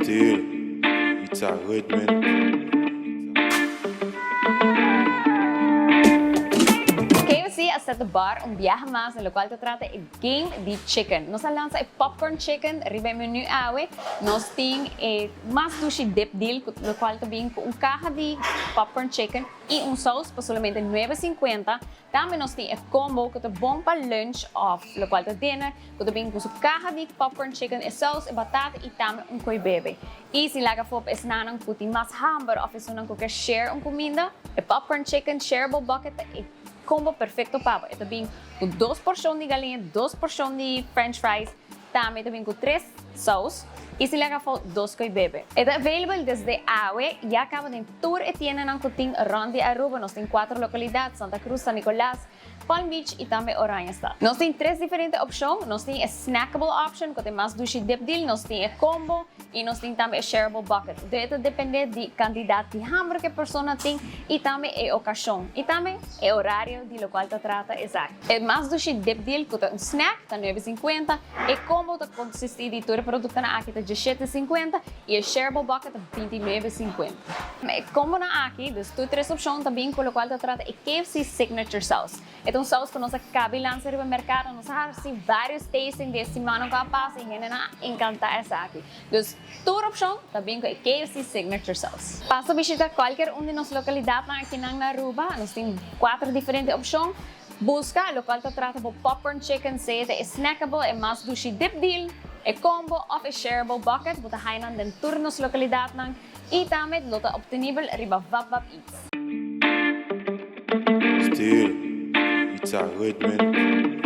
Still, it's a good man. KFC está de bar viaje más en lo cual te trata el game de chicken. Nos lanza el popcorn chicken, arriba el menú awe. Nos tiene más sushi dip deal, lo cual también con un caja de popcorn chicken y un sauce por solamente $9.50. También nos tiene el combo que te bom para lunch off, lo cual te tiene que también con su caja de popcorn chicken, el sauce, el batata y también un koi bebe. Y si la gafop es nanan puti más hamburger of es unan que share un comida, el popcorn chicken shareable bucket combo perfecto para ito bing com 2 porções de galinha, 2 porções de french fries, também com 3 sauce e se lhe agafou 2 koi bebe. Ito available desde Awe e acaba de tour e tiene ng kuting Rondi Aruba. Nos tem 4 localidades, Santa Cruz, San Nicolás, Palm Beach e também Oranjestad. Nos tem 3 diferentes opções. Nos tem a snackable option, que tem mais sushi dip deal, nos tem a combo e nos tem também a shareable bucket. Então, depende da quantidade de hamburger que a pessoa tem e também a ocasião. E também o horário de lo qual te trata exato. O mais sushi dip deal, que tem um snack, está $9.50. E combo consiste de todo produto na aqui, está $17.50. E a shareable bucket, está $29.50. O combo na aqui, das 3 opções também, com lo qual te trata é KFC Signature Sauce. É um sauce que nós acabamos de lançar no mercado. Nós temos vários tastings de semana que passa e a gente encanta essa aqui. Então, toda opção também com KFC Signature Sauce. Passa a visitar qualquer uma de nossas localidades aqui na Aruba. Nós temos 4 diferentes opções. Busca, lo qual te trata de popcorn chicken, seja snackable e mais sushi dip deal, e combo of a shareable bucket, buta hainan den turnos localidad nang, e também lota obtenível riba Vap Eats. Still, it's a good man.